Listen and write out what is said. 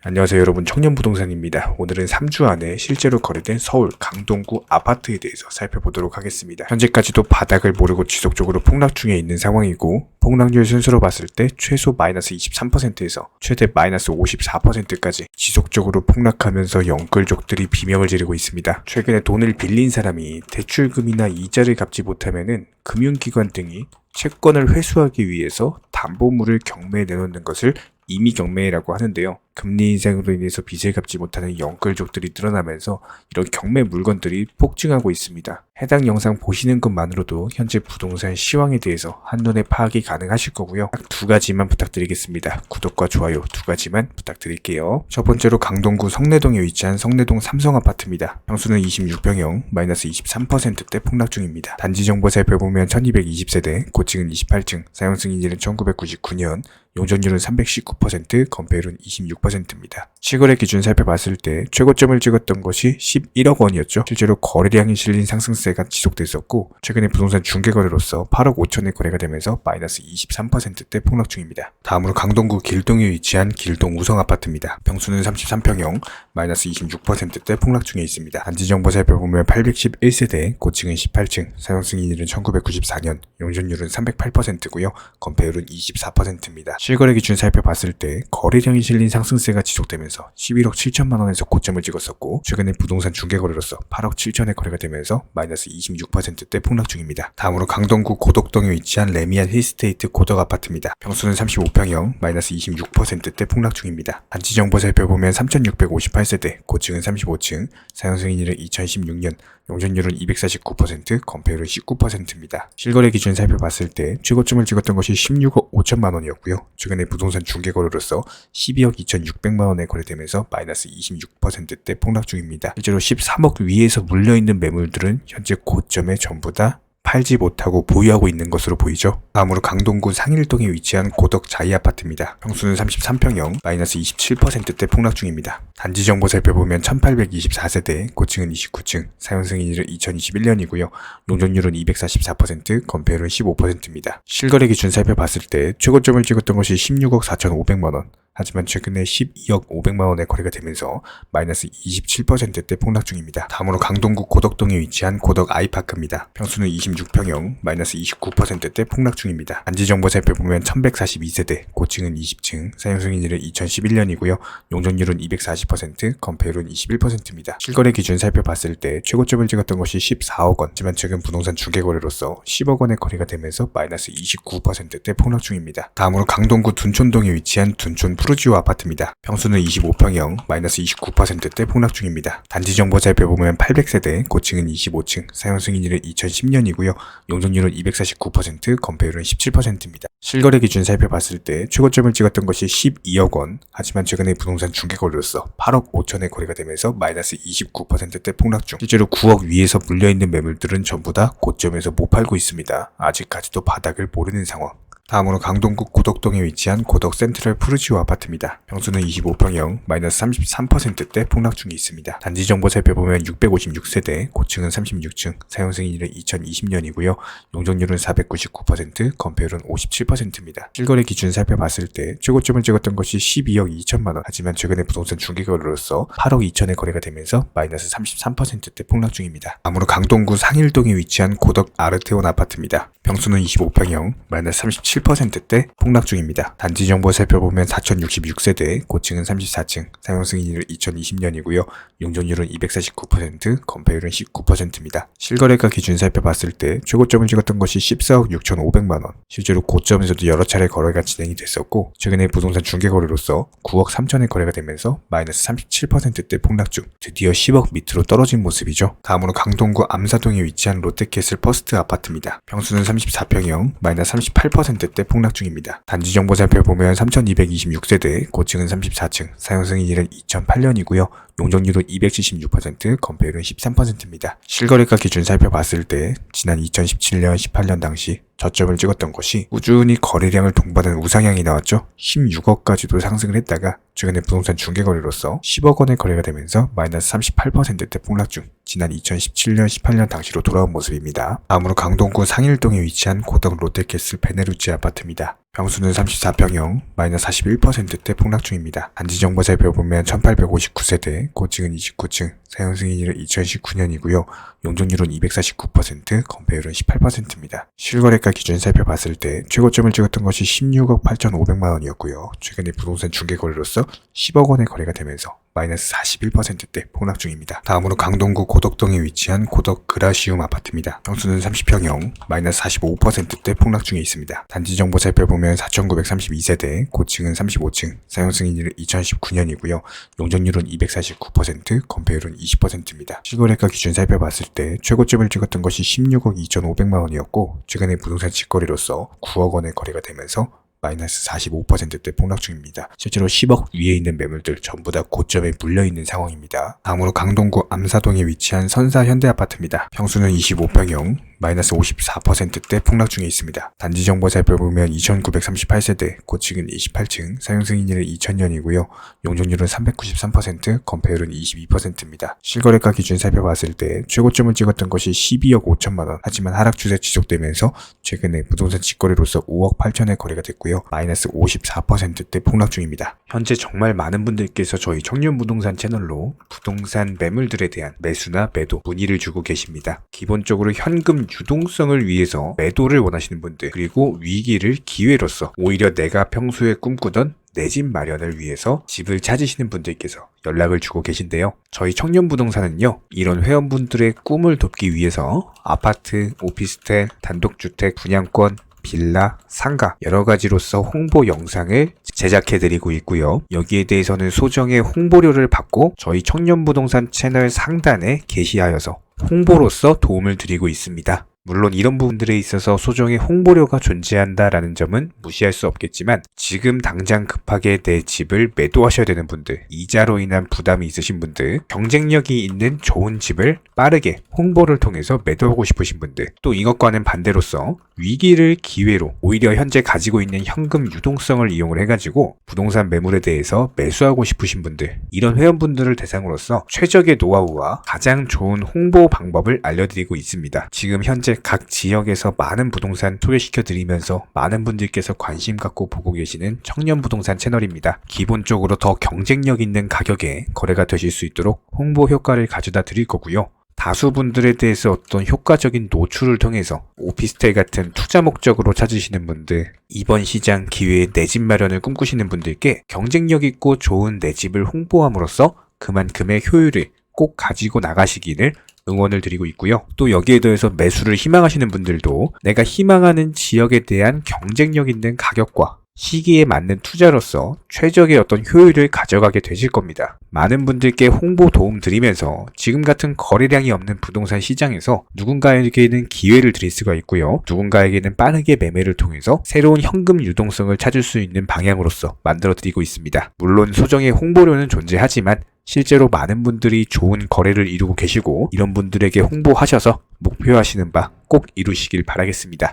안녕하세요 여러분, 청년부동산입니다. 오늘은 3주 안에 실제로 거래된 서울 강동구 아파트에 대해서 살펴보도록 하겠습니다. 현재까지도 바닥을 모르고 지속적으로 폭락 중에 있는 상황이고, 폭락률 순서로 봤을 때 최소 마이너스 23%에서 최대 마이너스 54%까지 지속적으로 폭락하면서 영끌족들이 비명을 지르고 있습니다. 최근에 돈을 빌린 사람이 대출금이나 이자를 갚지 못하면은 금융기관 등이 채권을 회수하기 위해서 담보물을 경매에 내놓는 것을 임의경매라고 하는데요. 금리 인상으로 인해서 빚을 갚지 못하는 영끌족들이 늘어나면서 이런 경매 물건들이 폭증하고 있습니다. 해당 영상 보시는 것만으로도 현재 부동산 시황에 대해서 한눈에 파악이 가능하실 거고요. 딱 두 가지만 부탁드리겠습니다. 구독과 좋아요 두 가지만 부탁드릴게요. 첫 번째로 강동구 성내동에 위치한 성내동 삼성아파트입니다. 평수는 26평형, 마이너스 23%대 폭락 중입니다. 단지 정보 살펴보면 1220세대, 고층은 28층, 사용 승인일은 1999년, 용적률은 319%, 건폐율은 26%입니다. 실거래 기준 살펴봤을 때 최고점을 찍었던 것이 11억 원이었죠. 실제로 거래량이 실린 상승세가 지속됐었고, 최근에 부동산 중개거래로서 8억 5천에 거래가 되면서 마이너스 23%대 폭락 중입니다. 다음으로 강동구 길동에 위치한 길동 우성아파트입니다. 평수는 33평형, 마이너스 26%대 폭락 중에 있습니다. 단지 정보 살펴보면 811세대, 고층은 18층, 사용 승인일은 1994년, 용적률은 308%고요. 건폐율은 24%입니다. 실거래 기준 살펴봤을 때 거래량이 실린 상승세가 지속되면서 11억 7천만 원에서 고점을 찍었었고, 최근에 부동산 중개거래로서 8억 7천에 거래가 되면서 마이너스 26%대 폭락 중입니다. 다음으로 강동구 고덕동에 위치한 레미안 힐스테이트 고덕 아파트입니다. 평수는 35평형, 마이너스 26%대 폭락 중입니다. 단지 정보 살펴보면 3658세대, 고층은 35층, 사용 승인일은 2016년, 용적률은 249%, 건폐율은 19%입니다. 실거래 기준 살펴봤을 때 최고점을 찍었던 것이 16억 5천만 원이었고요. 최근에 부동산 중개거래로서 12억 2,600만 원에 거래되면서 마이너스 26%대 폭락 중입니다. 실제로 13억 위에서 물려있는 매물들은 현재 고점에 전부 다 팔지 못하고 보유하고 있는 것으로 보이죠. 다음으로 강동구 상일동에 위치한 고덕 자이 아파트입니다. 평수는 33평형, 마이너스 27%대 폭락 중입니다. 단지 정보 살펴보면 1824세대, 고층은 29층, 사용 승인일은 2021년이고요. 용적률은 244%, 건폐율은 15%입니다. 실거래 기준 살펴봤을 때 최고점을 찍었던 것이 16억 4,500만 원. 하지만 최근에 12억 500만 원에 거래가 되면서 마이너스 27%대 폭락 중입니다. 다음으로 강동구 고덕동에 위치한 고덕 아이파크입니다. 평수는 26평형, 마이너스 29%대 폭락 중입니다. 단지 정보 살펴보면 1142세대, 고층은 20층, 사용 승인일은 2011년이고요. 용적률은 240%, 건폐율은 21%입니다. 실거래 기준 살펴봤을 때 최고점을 찍었던 것이 14억 원, 하지만 최근 부동산 중개거래로서 10억 원에 거래가 되면서 마이너스 29%대 폭락 중입니다. 다음으로 강동구 둔촌동에 위치한 둔촌 푸르지오 아파트입니다. 평수는 25평형, 마이너스 29%대 폭락 중입니다. 단지 정보 살펴보면 800세대, 고층은 25층, 사용 승인일은 2010년이고요. 용적률은 249%, 건폐율은 17%입니다. 실거래 기준 살펴봤을 때 최고점을 찍었던 것이 12억 원, 하지만 최근에 부동산 중개거래로서 8억 5천에 거래가 되면서 마이너스 29%대 폭락 중. 실제로 9억 위에서 물려있는 매물들은 전부 다 고점에서 못 팔고 있습니다. 아직까지도 바닥을 모르는 상황. 다음으로 강동구 고덕동에 위치한 고덕 센트럴 푸르지오 아파트입니다. 평수는 25평형, 마이너스 33%대 폭락 중에 있습니다. 단지 정보 살펴보면 656세대, 고층은 36층, 사용 승인일은 2020년이고요. 용적률은 499%, 건폐율은 57%입니다. 실거래 기준 살펴봤을 때 최고점을 찍었던 것이 12억 2천만 원, 하지만 최근에 부동산 중개거래로서 8억 2천에 거래가 되면서 마이너스 33%대 폭락 중입니다. 다음으로 강동구 상일동에 위치한 고덕 아르테온 아파트입니다. 평수는 25평형, 마이너스 37%대 폭락 중입니다. 단지 정보 살펴보면 4066세대, 고층은 34층, 사용 승인일은 2020년이고요. 용적률은 249%, 건폐율은 19%입니다. 실거래가 기준 살펴봤을 때 최고점을 찍었던 것이 14억 6,500만 원. 실제로 고점에서도 여러 차례 거래가 진행이 됐었고, 최근에 부동산 중개거래로서 9억 3천에 거래가 되면서 마이너스 37%대 폭락 중. 드디어 10억 밑으로 떨어진 모습이죠. 다음으로 강동구 암사동에 위치한 롯데캐슬 퍼스트 아파트입니다. 평수는 34평형, 마이너스 38%대 폭락 중입니다. 단지 정보 살펴보면 3226세대, 고층은 34층, 사용 승인일은 2008년이고요. 용적률은 276%, 건폐율은 13%입니다. 실거래가 기준 살펴봤을 때 지난 2017년, 18년 당시 저점을 찍었던 것이 꾸준히 거래량을 동반한 우상향이 나왔죠. 16억까지도 상승을 했다가 최근에 부동산 중개거래로서 10억 원의 거래가 되면서 마이너스 38%대 폭락 중. 지난 2017년, 18년 당시로 돌아온 모습입니다. 다음으로 강동구 상일동에 위치한 고덕 롯데캐슬 베네루치 아파트입니다. 평수는 34평형, 마이너스 41%대 폭락 중입니다. 단지 정보 살펴보면 1859세대, 고층은 29층, 사용 승인일은 2019년이고요. 용적률은 249%, 건폐율은 18%입니다. 실거래가 기준 살펴봤을 때 최고점을 찍었던 것이 16억 8,500만 원이었고요. 최근에 부동산 중개거래로서 10억 원의 거래가 되면서 마이너스 41%대 폭락 중입니다. 다음으로 강동구 고덕동에 위치한 고덕 그라시움 아파트입니다. 평수는 30평형, 마이너스 45%대 폭락 중에 있습니다. 단지 정보 살펴보면 4,932세대, 고층은 35층, 사용 승인일은 2019년이고요. 용적률은 249%, 건폐율은 20%입니다. 실거래가 기준 살펴봤을 때 최고점을 찍었던 것이 16억 2,500만 원이었고 최근에 부동산 직거래로서 9억 원의 거래가 되면서 마이너스 45%대 폭락 중입니다. 실제로 10억 위에 있는 매물들 전부 다 고점에 물려있는 상황입니다. 다음으로 강동구 암사동에 위치한 선사 현대아파트입니다. 평수는 25평형, 마이너스 54%대 폭락 중에 있습니다. 단지 정보 살펴보면 2,938세대, 고층은 28층, 사용 승인일은 2000년이고요. 용적률은 393%, 건폐율은 22%입니다. 실거래가 기준 살펴봤을 때 최고점을 찍었던 것이 12억 5천만 원, 하지만 하락 추세 지속되면서 최근에 부동산 직거래로서 5억 8천의 거래가 됐고요. 마이너스 54%대 폭락 중입니다. 현재 정말 많은 분들께서 저희 청년부동산 채널로 부동산 매물들에 대한 매수나 매도 문의를 주고 계십니다. 기본적으로 현금 유동성을 위해서 매도를 원하시는 분들, 그리고 위기를 기회로서 오히려 내가 평소에 꿈꾸던 내 집 마련을 위해서 집을 찾으시는 분들께서 연락을 주고 계신데요. 저희 청년부동산은요, 이런 회원분들의 꿈을 돕기 위해서 아파트, 오피스텔, 단독주택, 분양권, 빌라, 상가 여러 가지로서 홍보 영상을 제작해드리고 있고요. 여기에 대해서는 소정의 홍보료를 받고 저희 청년부동산 채널 상단에 게시하여서 홍보로서 도움을 드리고 있습니다. 물론 이런 부분들에 있어서 소정의 홍보료가 존재한다라는 점은 무시할 수 없겠지만 지금 당장 급하게 내 집을 매도하셔야 되는 분들, 이자로 인한 부담이 있으신 분들, 경쟁력이 있는 좋은 집을 빠르게 홍보를 통해서 매도하고 싶으신 분들, 또 이것과는 반대로서 위기를 기회로 오히려 현재 가지고 있는 현금 유동성을 이용을 해가지고 부동산 매물에 대해서 매수하고 싶으신 분들, 이런 회원분들을 대상으로서 최적의 노하우와 가장 좋은 홍보 방법을 알려드리고 있습니다. 지금 현재 각 지역에서 많은 부동산 소개시켜드리면서 많은 분들께서 관심 갖고 보고 계시는 청년부동산 채널입니다. 기본적으로 더 경쟁력 있는 가격에 거래가 되실 수 있도록 홍보 효과를 가져다 드릴 거고요. 다수 분들에 대해서 어떤 효과적인 노출을 통해서 오피스텔 같은 투자 목적으로 찾으시는 분들, 이번 시장 기회에 내 집 마련을 꿈꾸시는 분들께 경쟁력 있고 좋은 내 집을 홍보함으로써 그만큼의 효율을 꼭 가지고 나가시기를 응원을 드리고 있고요. 또 여기에 더해서 매수를 희망하시는 분들도 내가 희망하는 지역에 대한 경쟁력 있는 가격과 시기에 맞는 투자로서 최적의 어떤 효율을 가져가게 되실 겁니다. 많은 분들께 홍보 도움 드리면서 지금 같은 거래량이 없는 부동산 시장에서 누군가에게는 기회를 드릴 수가 있고요. 누군가에게는 빠르게 매매를 통해서 새로운 현금 유동성을 찾을 수 있는 방향으로서 만들어 드리고 있습니다. 물론 소정의 홍보료는 존재하지만 실제로 많은 분들이 좋은 거래를 이루고 계시고 이런 분들에게 홍보하셔서 목표하시는 바 꼭 이루시길 바라겠습니다.